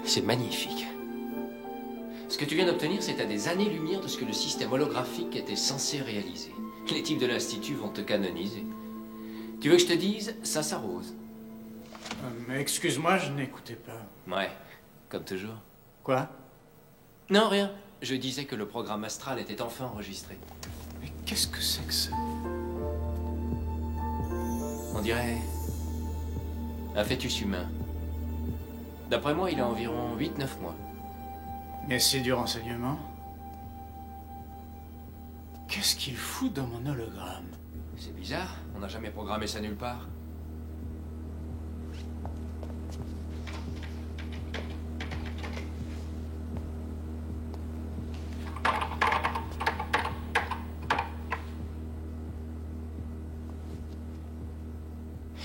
C'est magnifique. Ce que tu viens d'obtenir, c'est à des années-lumière de ce que le système holographique était censé réaliser. Les types de l'Institut vont te canoniser. Tu veux que je te dise, ça s'arrose. Mais excuse-moi, je n'écoutais pas. Ouais, comme toujours. Quoi? Non, rien. Je disais que le programme astral était enfin enregistré. Mais qu'est-ce que c'est que ça? On dirait un fœtus humain. D'après moi, il a environ 8-9 mois. Mais c'est du renseignement. Qu'est-ce qu'il fout dans mon hologramme? C'est bizarre, on n'a jamais programmé ça nulle part.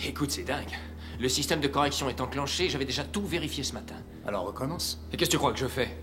Écoute, c'est dingue. Le système de correction est enclenché, j'avais déjà tout vérifié ce matin. Alors recommence. Et qu'est-ce que tu crois que je fais?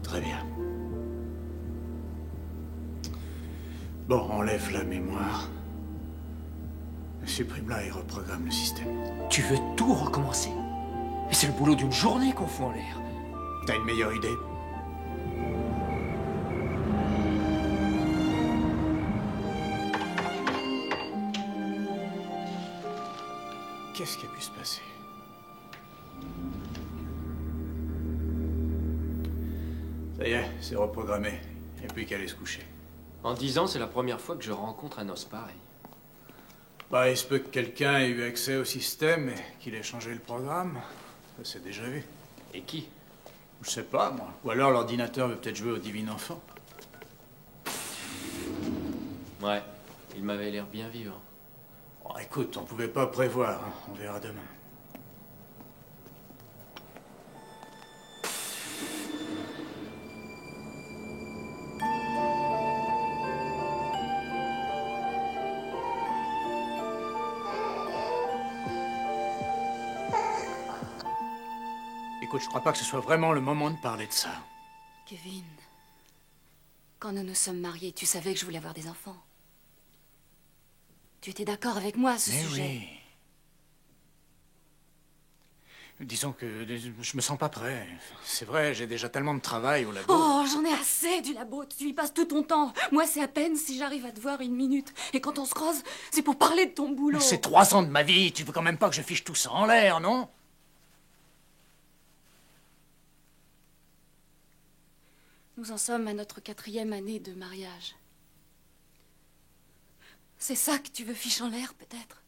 Très bien. Bon, enlève la mémoire. Supprime-la et reprogramme le système. Tu veux tout recommencer? Mais c'est le boulot d'une journée qu'on fout en l'air. T'as une meilleure idée? Qu'est-ce qui a pu se passer? Ça y est, c'est reprogrammé. Il n'y a plus qu'à aller se coucher. En 10 ans, c'est la première fois que je rencontre un os pareil. Bah, il se peut que quelqu'un ait eu accès au système et qu'il ait changé le programme. Ça, c'est déjà vu. Et qui? Je sais pas, moi. Ou alors l'ordinateur veut peut-être jouer au divin enfant. Ouais, il m'avait l'air bien vivant. Bon, écoute, on pouvait pas prévoir, hein. On verra demain. Écoute, je crois pas que ce soit vraiment le moment de parler de ça. Kevin, quand nous nous sommes mariés, tu savais que je voulais avoir des enfants. Tu étais d'accord avec moi à ce sujet. Oui. Disons que je me sens pas prêt. C'est vrai, j'ai déjà tellement de travail au labo. Oh, j'en ai assez du labo. Tu y passes tout ton temps. Moi, c'est à peine si j'arrive à te voir une minute. Et quand on se croise, c'est pour parler de ton boulot. C'est 3 ans de ma vie. Tu veux quand même pas que je fiche tout ça en l'air, non? Nous en sommes à notre 4e année de mariage. C'est ça que tu veux fiche en l'air, peut-être?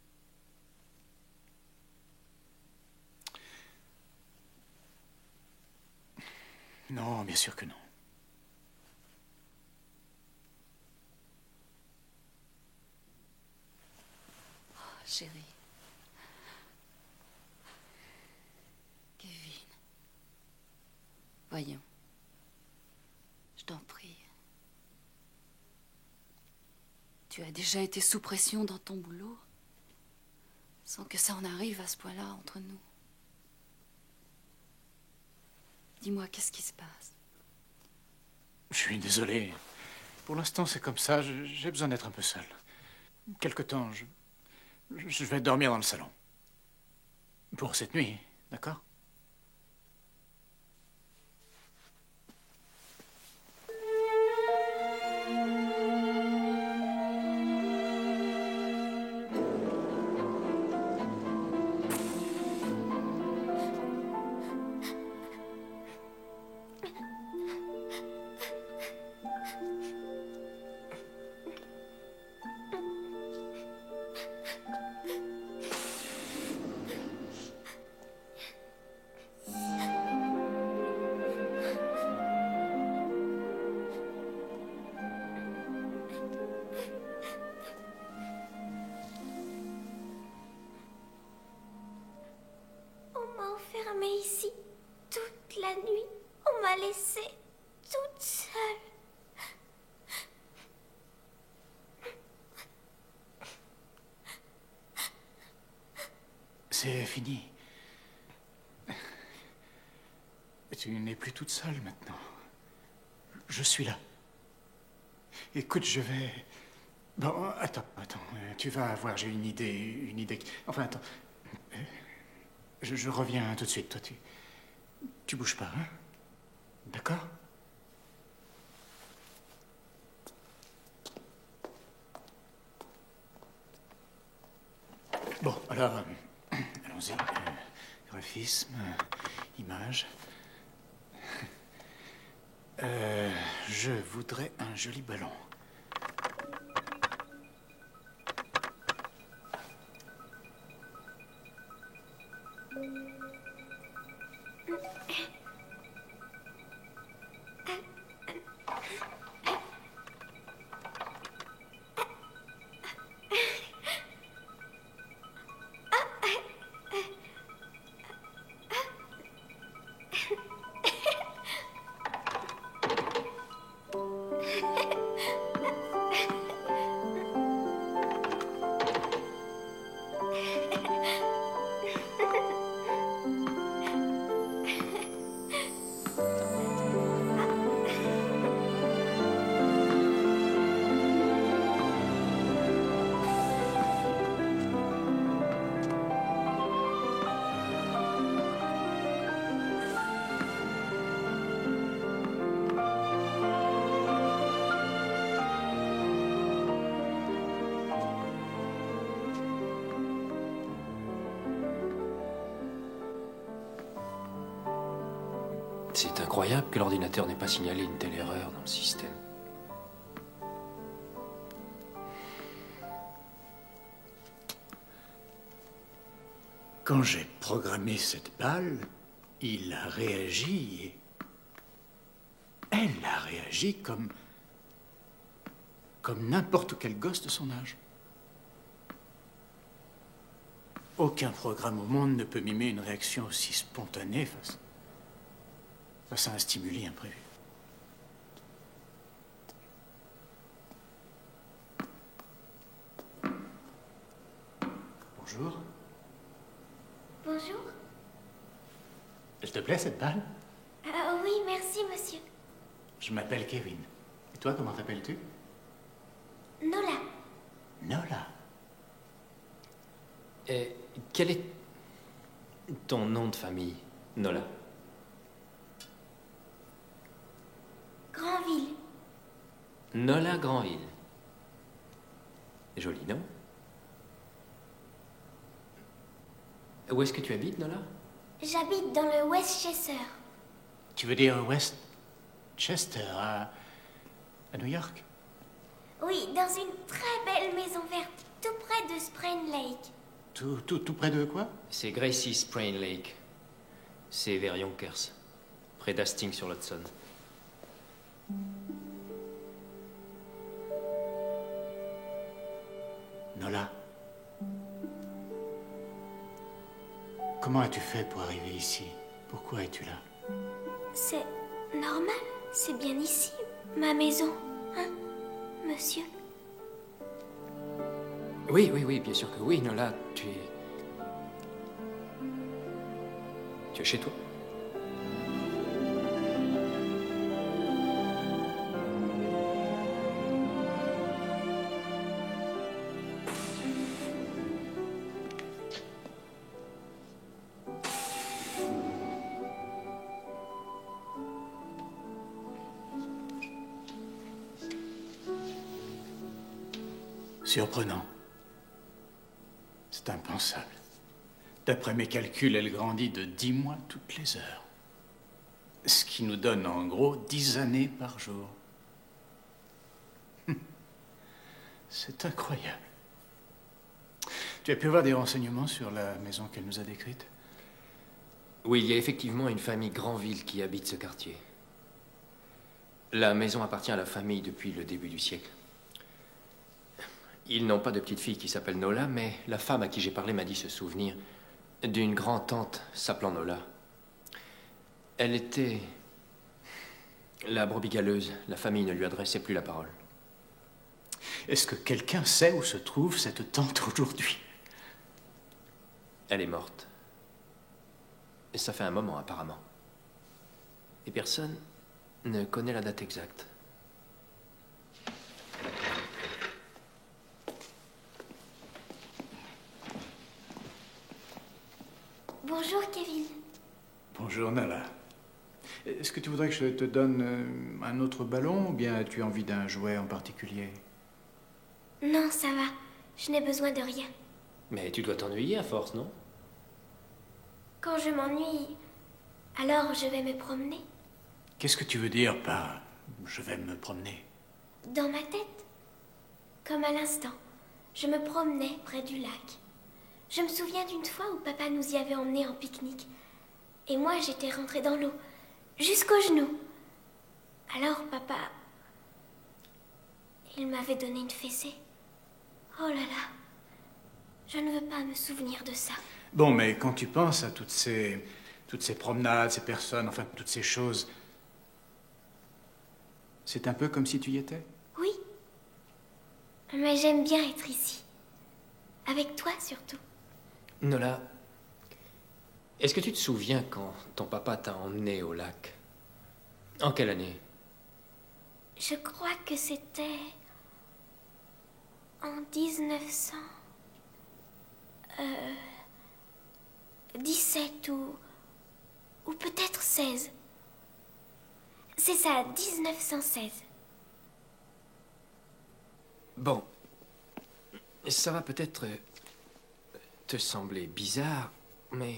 Non, bien sûr que non. Oh, chérie. Kevin. Voyons. Je t'en prie. Tu as déjà été sous pression dans ton boulot, sans que ça en arrive à ce point-là entre nous. Dis-moi, qu'est-ce qui se passe? Je suis désolé. Pour l'instant, c'est comme ça. J'ai besoin d'être un peu seul. Quelque temps, je vais dormir dans le salon. Pour cette nuit, d'accord? laissée toute seule. C'est fini. Tu n'es plus toute seule maintenant. Je suis là. Écoute, je vais... Bon, attends. Tu vas voir, j'ai une idée... Enfin, attends. Je reviens tout de suite, toi, tu bouges pas, hein? D'accord? Bon, alors, allons-y. Graphisme, image. Je voudrais un joli ballon. C'est incroyable que l'ordinateur n'ait pas signalé une telle erreur dans le système. Quand j'ai programmé cette balle, il a réagi et... Elle a réagi comme n'importe quel gosse de son âge. Aucun programme au monde ne peut mimer une réaction aussi spontanée face à un stimuli imprévu. Bonjour. Bonjour. Elle te plaît, cette balle? Oui, merci, monsieur. Je m'appelle Kevin. Et toi, comment t'appelles-tu? Nola. Nola. Et quel est ton nom de famille, Nola? Granville. Nola Granville. Joli nom. Où est-ce que tu habites, Nola? J'habite dans le Westchester. Tu veux dire Westchester, à New York? Oui, dans une très belle maison verte, tout près de Spring Lake. Tout près de quoi? C'est Gracie Spring Lake. C'est vers Yonkers, près d'Hastings-sur-l'Hudson. Nola. Comment as-tu fait pour arriver ici? Pourquoi es-tu là? C'est normal, c'est bien ici, ma maison, hein, monsieur? Oui, bien sûr que oui, Nola, tu es chez toi. Surprenant. C'est impensable. D'après mes calculs, elle grandit de 10 mois toutes les heures. Ce qui nous donne en gros 10 années par jour. C'est incroyable. Tu as pu avoir des renseignements sur la maison qu'elle nous a décrite? Oui, il y a effectivement une famille Granville qui habite ce quartier. La maison appartient à la famille depuis le début du siècle. Ils n'ont pas de petite fille qui s'appelle Nola, mais la femme à qui j'ai parlé m'a dit se souvenir d'une grand-tante s'appelant Nola. Elle était La brebis galeuse, la famille ne lui adressait plus la parole. Est-ce que quelqu'un sait où se trouve cette tante aujourd'hui? Elle est morte. Et ça fait un moment, apparemment. Et personne ne connaît la date exacte. Bonjour, Kevin. Bonjour, Nala. Est-ce que tu voudrais que je te donne un autre ballon ou bien as-tu envie d'un jouet en particulier? Non, ça va. Je n'ai besoin de rien. Mais tu dois t'ennuyer à force, non? Quand je m'ennuie, alors je vais me promener. Qu'est-ce que tu veux dire par « je vais me promener » ? Dans ma tête. Comme à l'instant, je me promenais près du lac. Je me souviens d'une fois où papa nous y avait emmenés en pique-nique. Et moi, j'étais rentrée dans l'eau, jusqu'aux genoux. Alors, papa, il m'avait donné une fessée. Oh là là, je ne veux pas me souvenir de ça. Bon, mais quand tu penses à toutes ces promenades, ces personnes, enfin, toutes ces choses, c'est un peu comme si tu y étais? Oui, mais j'aime bien être ici. Avec toi, surtout. Nola, est-ce que tu te souviens quand ton papa t'a emmené au lac? En quelle année? Je crois que c'était en 1917 ou peut-être 16. C'est ça, 1916. Bon, ça va peut-être te sembler bizarre, mais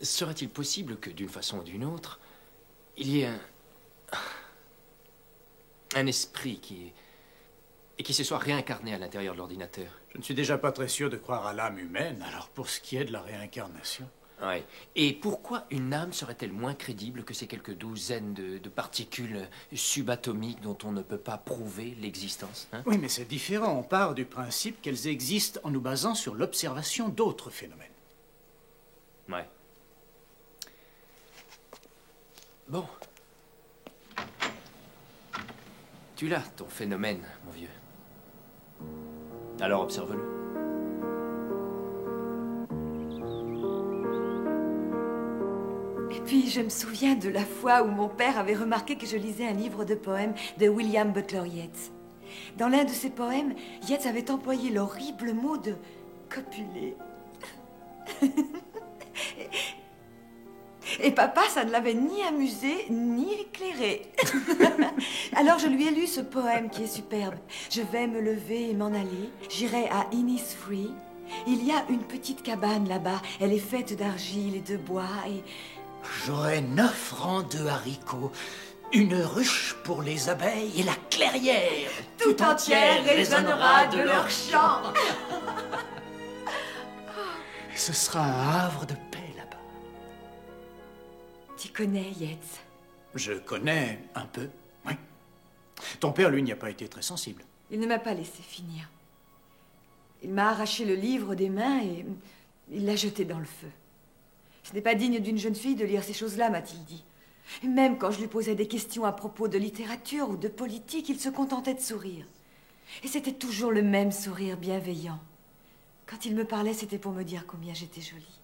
serait-il possible que, d'une façon ou d'une autre, il y ait un esprit qui se soit réincarné à l'intérieur de l'ordinateur? Je ne suis déjà pas très sûr de croire à l'âme humaine, alors pour ce qui est de la réincarnation... Ouais. Et pourquoi une âme serait-elle moins crédible que ces quelques douzaines de particules subatomiques dont on ne peut pas prouver l'existence, hein? Oui, mais c'est différent. On part du principe qu'elles existent en nous basant sur l'observation d'autres phénomènes. Ouais. Bon. Tu l'as, ton phénomène, mon vieux. Alors observe-le. Et puis, je me souviens de la fois où mon père avait remarqué que je lisais un livre de poèmes de William Butler Yeats. Dans l'un de ses poèmes, Yeats avait employé l'horrible mot de copuler. Et papa, ça ne l'avait ni amusé, ni éclairé. Alors je lui ai lu ce poème qui est superbe. Je vais me lever et m'en aller. J'irai à Innisfree. Il y a une petite cabane là-bas. Elle est faite d'argile et de bois et... J'aurai 9 francs de haricots, une ruche pour les abeilles et la clairière tout entière résonnera de leur chant. Ce sera un havre de paix là-bas. Tu connais Yeats? Je connais un peu, oui. Ton père, lui, n'y a pas été très sensible. Il ne m'a pas laissé finir. Il m'a arraché le livre des mains et il l'a jeté dans le feu. Ce n'est pas digne d'une jeune fille de lire ces choses-là, m'a-t-il dit. Et même quand je lui posais des questions à propos de littérature ou de politique, il se contentait de sourire. Et c'était toujours le même sourire bienveillant. Quand il me parlait, c'était pour me dire combien j'étais jolie.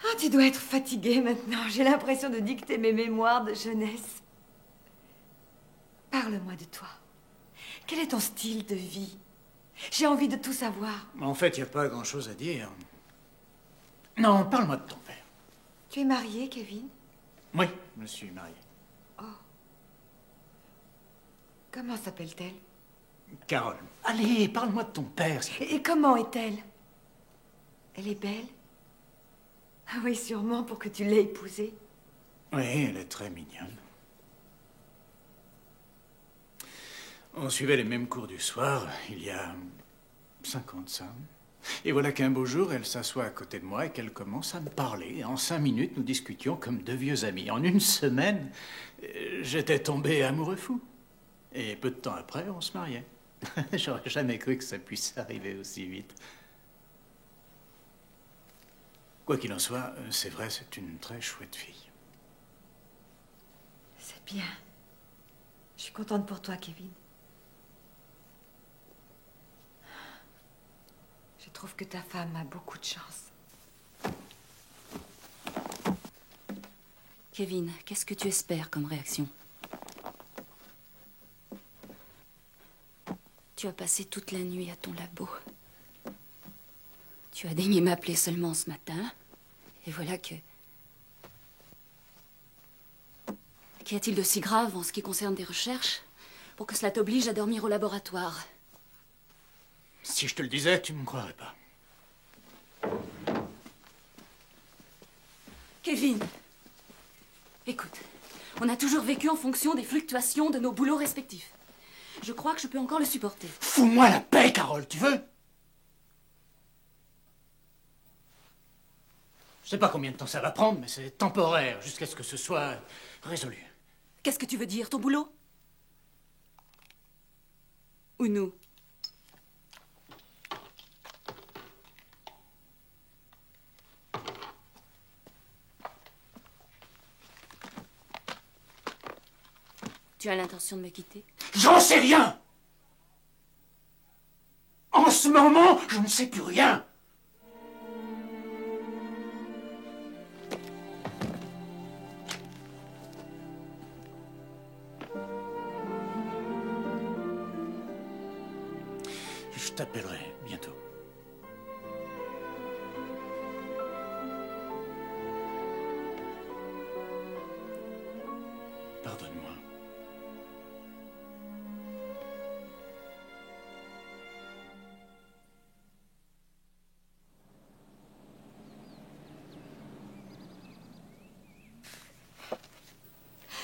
Ah, tu dois être fatiguée maintenant. J'ai l'impression de dicter mes mémoires de jeunesse. Parle-moi de toi. Quel est ton style de vie? J'ai envie de tout savoir. En fait, il n'y a pas grand-chose à dire. Non, parle-moi de ton père. Tu es marié, Kevin? Oui, je suis marié. Oh. Comment s'appelle-t-elle? Carole. Allez, parle-moi de ton père. Et comment est-elle? Elle est belle? Ah oui, sûrement pour que tu l'aies épousée. Oui, elle est très mignonne. On suivait les mêmes cours du soir, il y a 5 ans de ça. Et voilà qu'un beau jour, elle s'assoit à côté de moi et qu'elle commence à me parler. En 5 minutes, nous discutions comme 2 vieux amis. En 1 semaine, j'étais tombé amoureux fou. Et peu de temps après, on se mariait. J'aurais jamais cru que ça puisse arriver aussi vite. Quoi qu'il en soit, c'est vrai, c'est une très chouette fille. C'est bien. Je suis contente pour toi, Kevin. Je trouve que ta femme a beaucoup de chance. Kevin, qu'est-ce que tu espères comme réaction? Tu as passé toute la nuit à ton labo. Tu as daigné m'appeler seulement ce matin. Et voilà que... Qu'y a-t-il de si grave en ce qui concerne tes recherches pour que cela t'oblige à dormir au laboratoire? Si je te le disais, tu ne me croirais pas. Kevin, écoute, on a toujours vécu en fonction des fluctuations de nos boulots respectifs. Je crois que je peux encore le supporter. Fous-moi la paix, Carole, tu veux? Je sais pas combien de temps ça va prendre, mais c'est temporaire, jusqu'à ce que ce soit résolu. Qu'est-ce que tu veux dire, ton boulot? Ou nous? Tu as l'intention de me quitter? J'en sais rien! En ce moment, je ne sais plus rien! Je t'appellerai bientôt. Pardonne-moi.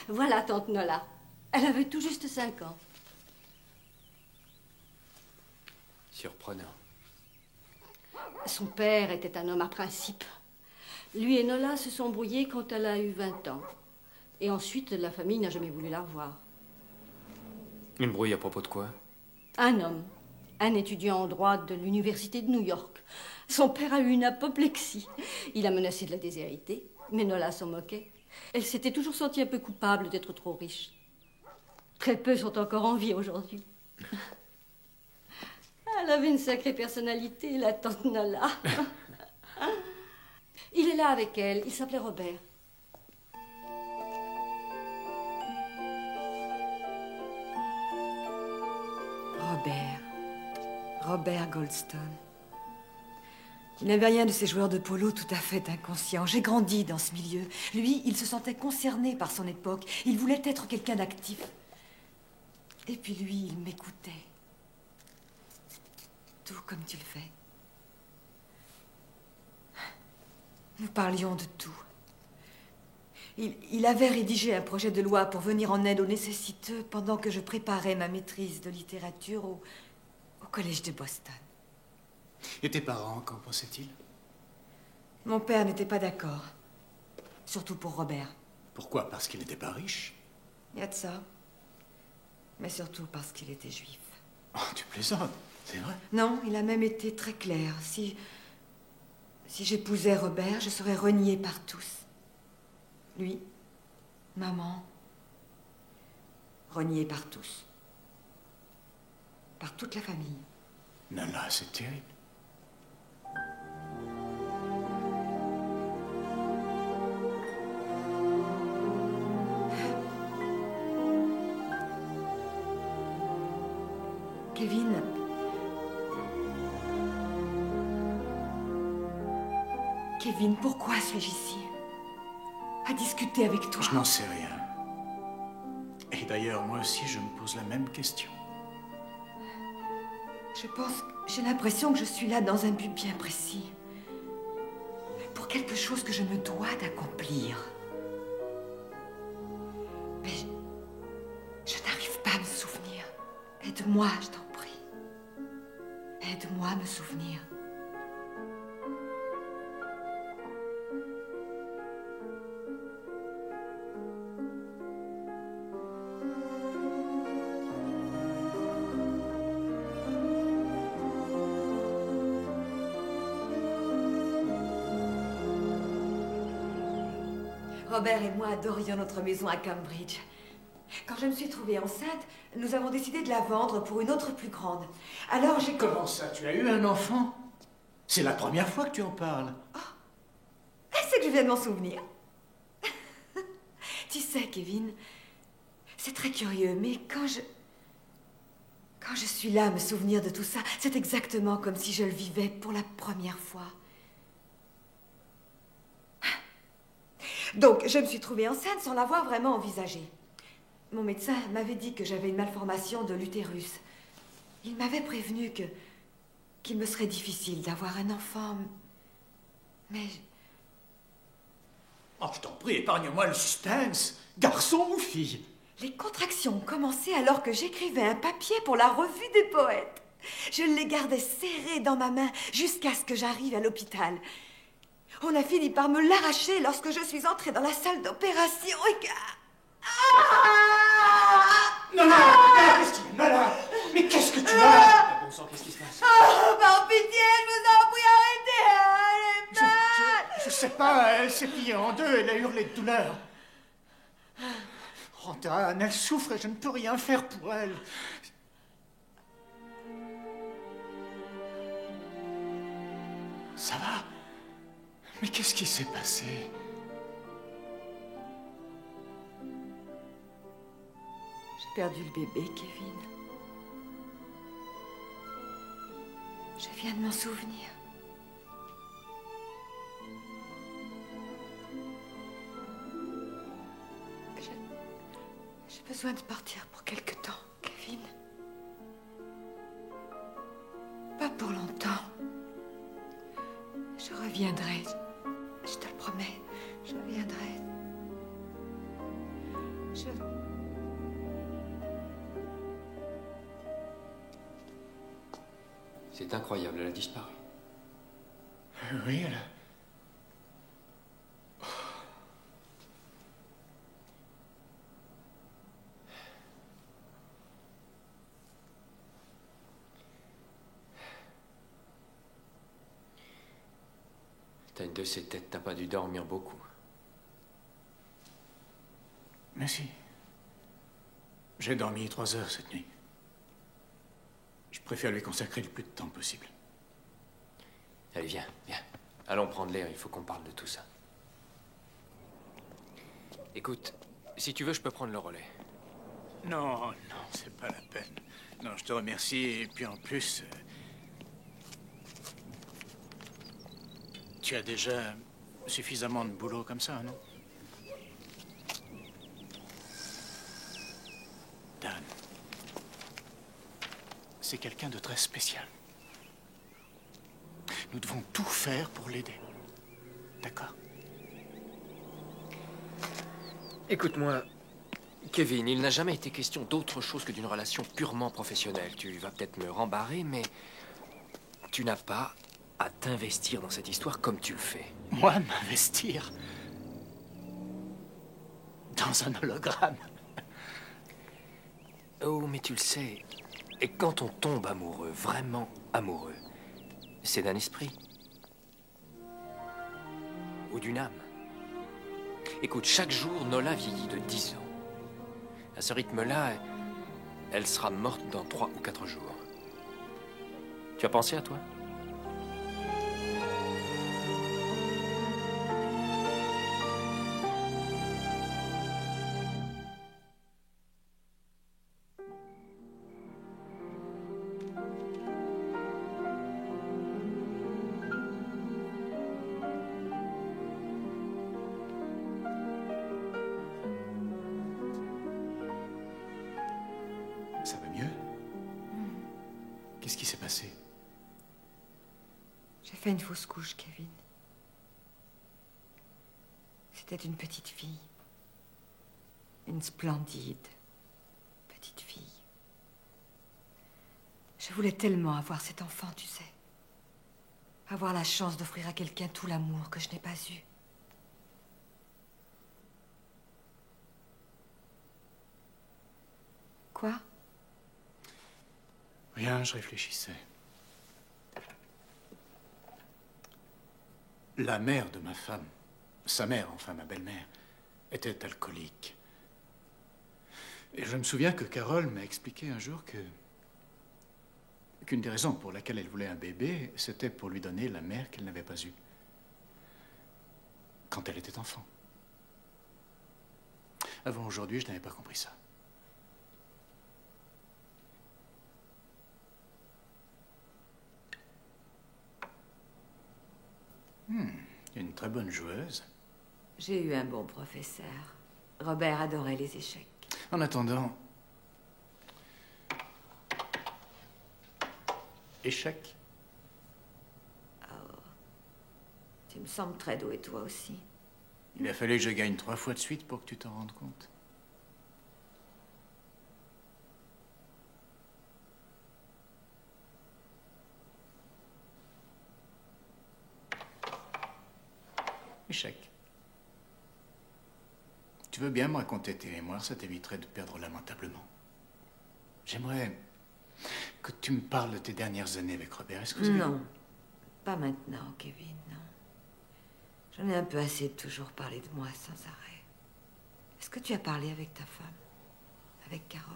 Voilà, tante Nola. Elle avait tout juste 5 ans. Surprenant. Son père était un homme à principe. Lui et Nola se sont brouillés quand elle a eu 20 ans. Et ensuite, la famille n'a jamais voulu la revoir. Une brouille à propos de quoi? Un homme, un étudiant en droit de l'université de New York. Son père a eu une apoplexie. Il a menacé de la déshériter, mais Nola s'en moquait. Elle s'était toujours sentie un peu coupable d'être trop riche. Très peu sont encore en vie aujourd'hui. Elle avait une sacrée personnalité, la tante Nola. Il est là avec elle. Il s'appelait Robert. Robert Goldstone. Il n'avait rien de ces joueurs de polo tout à fait inconscients. J'ai grandi dans ce milieu. Lui, il se sentait concerné par son époque. Il voulait être quelqu'un d'actif. Et puis lui, il m'écoutait. Tout comme tu le fais. Nous parlions de tout. Il avait rédigé un projet de loi pour venir en aide aux nécessiteux pendant que je préparais ma maîtrise de littérature au collège de Boston. Et tes parents, qu'en pensaient-ils? Mon père n'était pas d'accord. Surtout pour Robert. Pourquoi? Parce qu'il n'était pas riche? Il y a de ça. Mais surtout parce qu'il était juif. Oh, tu plaisantes, c'est vrai? Non, il a même été très clair. Si j'épousais Robert, je serais reniée par tous. Lui, maman, renié par tous. Par toute la famille. Nana, c'est terrible. Kevin, pourquoi suis-je ici? À discuter avec toi. Je n'en sais rien. Et d'ailleurs, moi aussi, je me pose la même question. J'ai l'impression que je suis là dans un but bien précis. Pour quelque chose que je me dois d'accomplir. Mais je n'arrive pas à me souvenir. Aide-moi, je t'en prie. Aide-moi à me souvenir. Robert et moi adorions notre maison à Cambridge. Quand je me suis trouvée enceinte, nous avons décidé de la vendre pour une autre plus grande. Alors j'ai... Comment ça? Tu as eu un enfant? C'est la première fois que tu en parles. C'est que je viens de m'en souvenir. Tu sais, Kevin, c'est très curieux, mais quand je suis là à me souvenir de tout ça, c'est exactement comme si je le vivais pour la première fois. Donc, je me suis trouvée enceinte sans l'avoir vraiment envisagé. Mon médecin m'avait dit que j'avais une malformation de l'utérus. Il m'avait prévenu qu'il me serait difficile d'avoir un enfant. Mais... Oh, je t'en prie, épargne-moi le suspense. Garçon ou fille? Les contractions ont commencé alors que j'écrivais un papier pour la revue des poètes. Je les gardais serrés dans ma main jusqu'à ce que j'arrive à l'hôpital. On a fini par me l'arracher lorsque je suis entrée dans la salle d'opération et que... Non, Christine, malade. Mais qu'est-ce que tu as? Bon sang, qu'est-ce qui se passe? Par pitié, je vous en prie, arrêtez. Elle est mal. Je sais pas, elle s'est pliée en deux, elle a hurlé de douleur. Oh, Dan, elle souffre et je ne peux rien faire pour elle. Ça va? Mais qu'est-ce qui s'est passé? J'ai perdu le bébé, Kevin. Je viens de m'en souvenir. J'ai besoin de partir pour quelque temps, Kevin. Pas pour longtemps. Je reviendrai. Je te le promets. Je reviendrai. C'est incroyable, elle a disparu. Oui, elle a... T'as une de ces têtes, t'as pas dû dormir beaucoup. Mais si. J'ai dormi 3 heures cette nuit. Je préfère lui consacrer le plus de temps possible. Allez, viens, viens. Allons prendre l'air, il faut qu'on parle de tout ça. Écoute, si tu veux, je peux prendre le relais. Non, non, c'est pas la peine. Non, je te remercie, et puis en plus... tu as déjà suffisamment de boulot comme ça, non? Dan, c'est quelqu'un de très spécial. Nous devons tout faire pour l'aider. D'accord? Écoute-moi, Kevin, il n'a jamais été question d'autre chose que d'une relation purement professionnelle. Tu vas peut-être me rembarrer, mais tu n'as pas à t'investir dans cette histoire comme tu le fais. Moi, m'investir dans un hologramme? Oh, mais tu le sais, et quand on tombe amoureux, vraiment amoureux, c'est d'un esprit. Ou d'une âme. Écoute, chaque jour, Nola vieillit de 10 ans. À ce rythme-là, elle sera morte dans 3 ou 4 jours. Tu as pensé à toi? Ça va mieux? Qu'est-ce qui s'est passé? J'ai fait une fausse couche, Kevin. C'était une petite fille. Une splendide petite fille. Je voulais tellement avoir cet enfant, tu sais. Avoir la chance d'offrir à quelqu'un tout l'amour que je n'ai pas eu. Quoi? Rien, je réfléchissais. La mère de ma femme, sa mère, enfin ma belle-mère, était alcoolique. Et je me souviens que Carole m'a expliqué un jour qu'une des raisons pour laquelle elle voulait un bébé, c'était pour lui donner la mère qu'elle n'avait pas eue quand elle était enfant. Avant aujourd'hui, je n'avais pas compris ça. Une très bonne joueuse. J'ai eu un bon professeur. Robert adorait les échecs. En attendant... Échec. Tu me sembles très doué, toi aussi. Il a fallu que je gagne 3 fois de suite pour que tu t'en rendes compte. Échec. Tu veux bien me raconter tes mémoires, ça t'éviterait de perdre lamentablement. J'aimerais que tu me parles de tes dernières années avec Robert. Est-ce que vous avez... Non, pas maintenant, Kevin, non. J'en ai un peu assez de toujours parler de moi sans arrêt. Est-ce que tu as parlé avec ta femme? Avec Carole?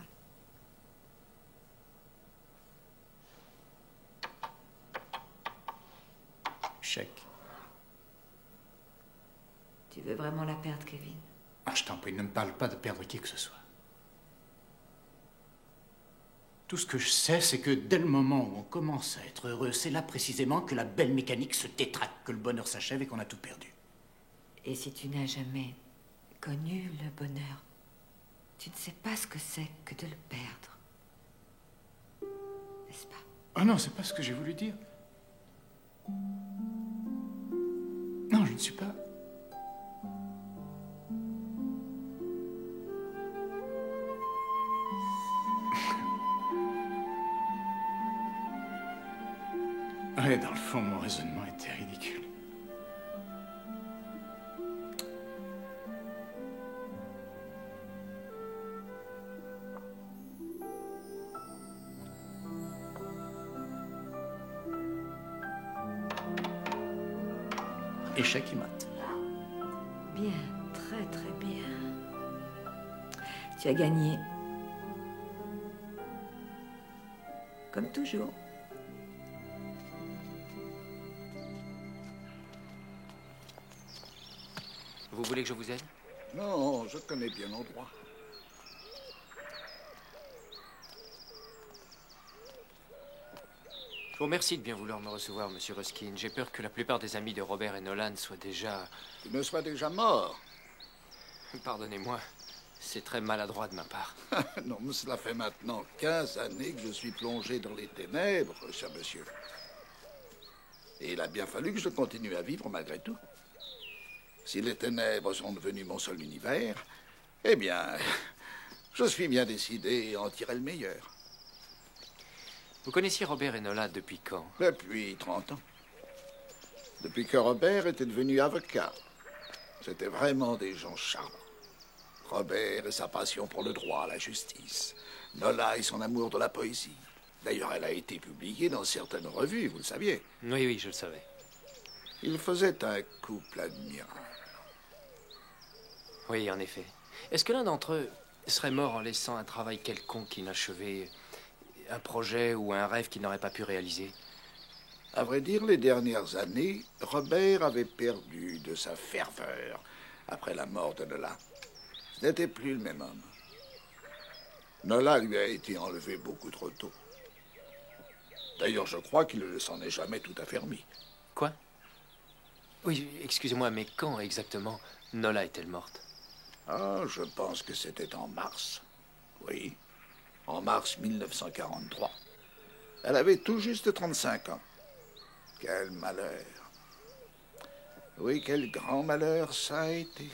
Échec. Tu veux vraiment la perdre, Kevin? Ah, je t'en prie, ne me parle pas de perdre qui que ce soit. Tout ce que je sais, c'est que dès le moment où on commence à être heureux, c'est là précisément que la belle mécanique se détraque, que le bonheur s'achève et qu'on a tout perdu. Et si tu n'as jamais connu le bonheur, tu ne sais pas ce que c'est que de le perdre. N'est-ce pas? Ah non, c'est pas ce que j'ai voulu dire. Non, je ne suis pas... Ouais, dans le fond, mon raisonnement était ridicule. Échec et mat. Bien, très très bien. Tu as gagné. Comme toujours. Vous voulez que je vous aide? Non, je connais bien l'endroit. Je vous remercie de bien vouloir me recevoir, Monsieur Ruskin. J'ai peur que la plupart des amis de Robert et Nolan soient déjà... Tu ne sois déjà mort. Pardonnez-moi, c'est très maladroit de ma part. Non, mais cela fait maintenant 15 années que je suis plongé dans les ténèbres, cher monsieur. Et il a bien fallu que je continue à vivre malgré tout. Si les ténèbres sont devenues mon seul univers, eh bien, je suis bien décidé à en tirer le meilleur. Vous connaissiez Robert et Nolan depuis quand? Depuis 30 ans. Depuis que Robert était devenu avocat. C'était vraiment des gens charmants. Robert et sa passion pour le droit, la justice. Nola et son amour de la poésie. D'ailleurs, elle a été publiée dans certaines revues, vous le saviez. Oui, oui, je le savais. Ils faisaient un couple admirable. Oui, en effet. Est-ce que l'un d'entre eux serait mort en laissant un travail quelconque inachevé, un projet ou un rêve qu'il n'aurait pas pu réaliser? À vrai dire, les dernières années, Robert avait perdu de sa ferveur après la mort de Nola. Ce n'était plus le même homme. Nola lui a été enlevé beaucoup trop tôt. D'ailleurs, je crois qu'il ne s'en est jamais tout à fait remis. Quoi? Oui, excusez-moi, mais quand exactement Nola est-elle morte? Ah, je pense que c'était en mars. Oui, en mars 1943. Elle avait tout juste 35 ans. Quel malheur. Oui, quel grand malheur ça a été.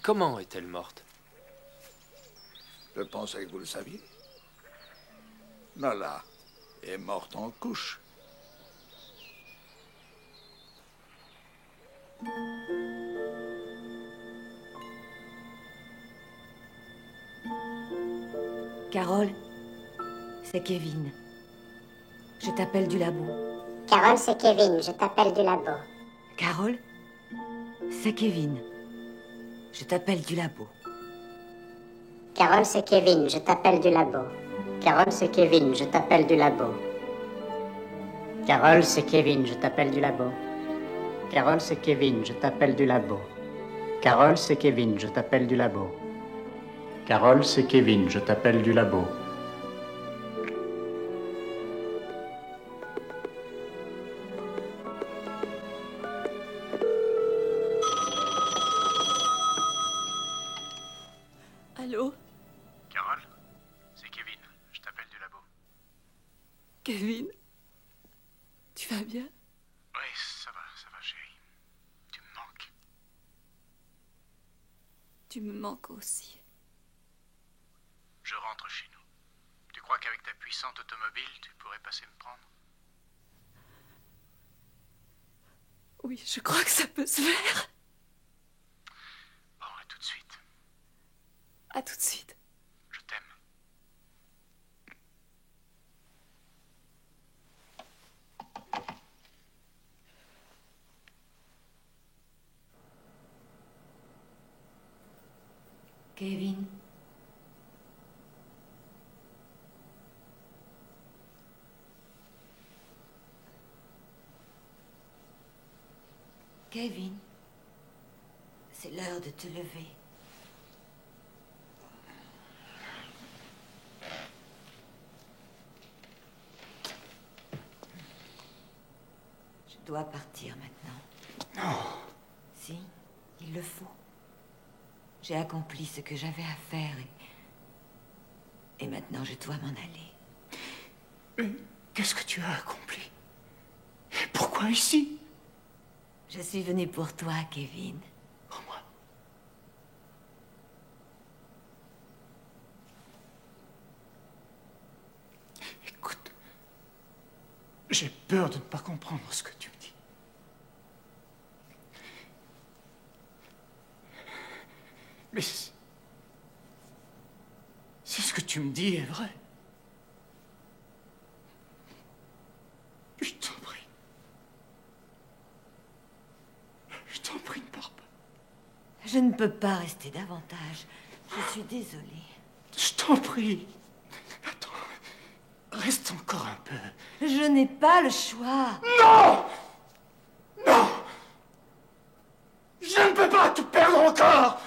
Comment est-elle morte? Je pensais que vous le saviez. Nola est morte en couche. Carole, c'est Kevin. Je t'appelle du labo. Carole, c'est Kevin, je t'appelle du labo. Carole, c'est Kevin. je t'appelle du labo. Carole, c'est Kevin, je t'appelle du labo. Carole, c'est Kevin, je t'appelle du labo. Carole, c'est Kevin, je t'appelle du labo. Carole, c'est Kevin, je t'appelle du labo. Carole, c'est Kevin, je t'appelle du labo. Carole, c'est Kevin, je t'appelle du labo. Allô? Carole, c'est Kevin. Je t'appelle du labo. Kevin? Tu vas bien? Oui, ça va, chérie. Tu me manques. Tu me manques aussi. Je rentre chez nous. Tu crois qu'avec ta puissante automobile, tu pourrais passer me prendre? Oui, je crois que ça peut se faire. Bon, à tout de suite. À tout de suite. Je t'aime. Kevin. Kevin, c'est l'heure de te lever. Je dois partir maintenant. Non. Si, il le faut. J'ai accompli ce que j'avais à faire et maintenant je dois m'en aller. Mais qu'est-ce que tu as accompli? Et pourquoi ici? Je suis venue pour toi, Kevin. Pour moi? Écoute, j'ai peur de ne pas comprendre ce que tu me dis. Mais si ce que tu me dis est vrai, je t'en prie. Je t'en prie, ne pars pas. Je ne peux pas rester davantage. Je suis désolée. Je t'en prie. Attends. Reste encore un peu. Je n'ai pas le choix. Non! Non! Je ne peux pas te perdre encore!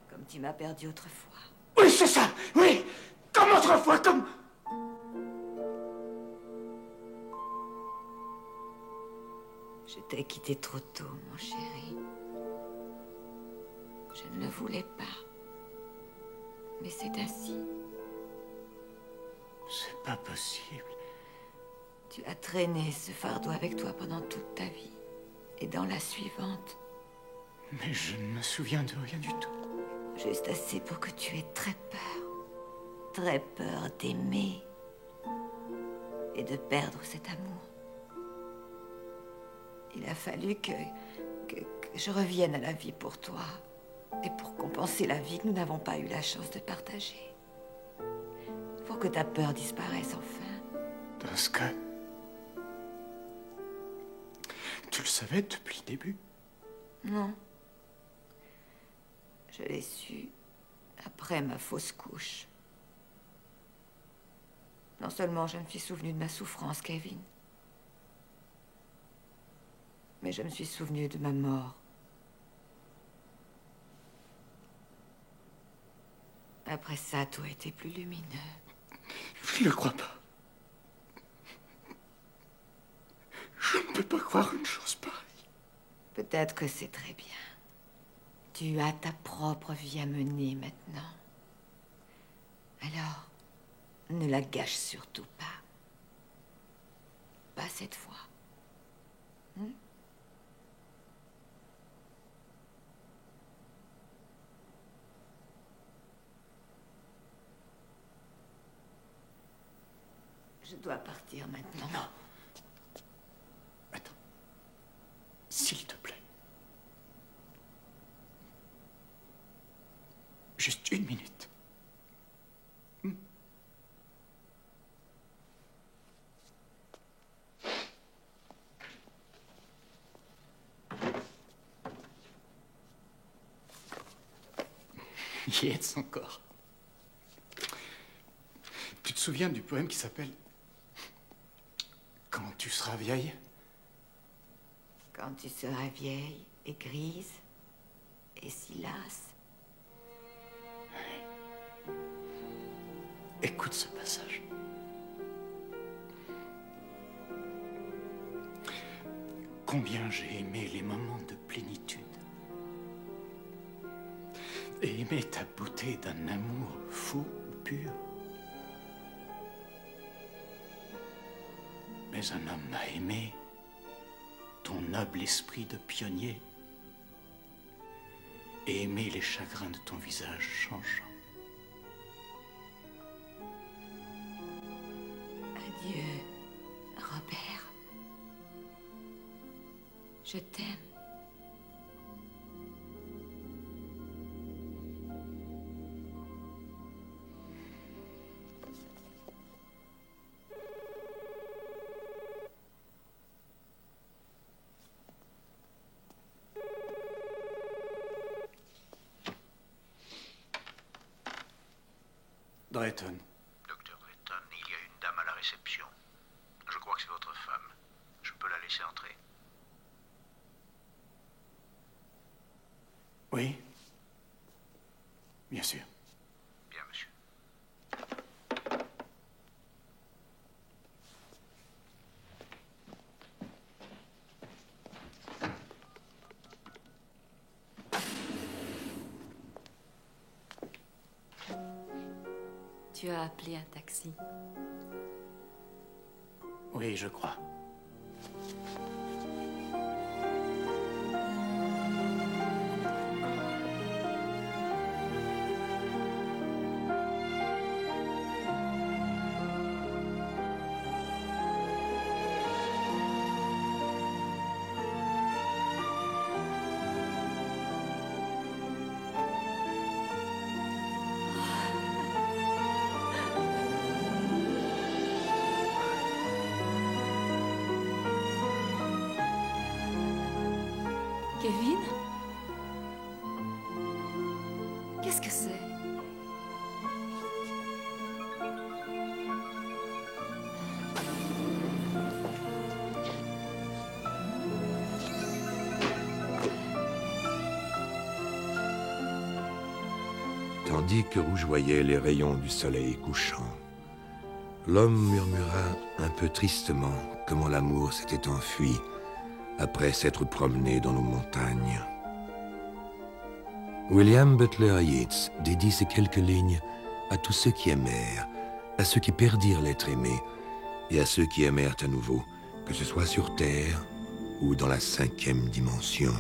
Comme tu m'as perdu autrefois. Oui, c'est ça! Oui! Comme autrefois, comme... Je t'ai quitté trop tôt, mon chéri. Je ne le voulais pas. Mais c'est ainsi. C'est pas possible. Tu as traîné ce fardeau avec toi pendant toute ta vie. Et dans la suivante. Mais je ne me souviens de rien du tout. Juste assez pour que tu aies très peur. Très peur d'aimer. Et de perdre cet amour. Il a fallu que je revienne à la vie pour toi. Et pour compenser la vie que nous n'avons pas eu la chance de partager. Pour que ta peur disparaisse enfin. Dans ce cas... Tu le savais depuis le début? Non. Je l'ai su après ma fausse couche. Non seulement je me suis souvenu de ma souffrance, Kevin, mais je me suis souvenu de ma mort. Après ça, tout a été plus lumineux. Je ne le crois pas. Je ne peux pas croire une chose pareille. Peut-être que c'est très bien. Tu as ta propre vie à mener maintenant. Alors, ne la gâche surtout pas. Pas cette fois. Je dois partir maintenant. Non. Attends. S'il te plaît. Juste une minute. y est de son corps. Tu te souviens du poème qui s'appelle « Quand tu seras vieille » ? Quand tu seras vieille et grise et si lasse. Écoute ce passage. Combien j'ai aimé les moments de plénitude et aimé ta beauté d'un amour fou ou pur. Mais un homme m'a aimé, ton noble esprit de pionnier, et aimé les chagrins de ton visage changeant. Adieu, Robert. Je t'aime. Drayton. Docteur Drayton, il y a une dame à la réception. Je crois que c'est votre femme. Je peux la laisser entrer? Oui. Bien sûr. Bien, monsieur. Tu as appelé un taxi. Oui, je crois. Kevin? Qu'est-ce que c'est? Tandis que rougeoyaient les rayons du soleil couchant, l'homme murmura un peu tristement comment l'amour s'était enfui après s'être promené dans nos montagnes. William Butler Yeats dédie ces quelques lignes à tous ceux qui aimèrent, à ceux qui perdirent l'être aimé, et à ceux qui aimèrent à nouveau, que ce soit sur Terre ou dans la 5e dimension.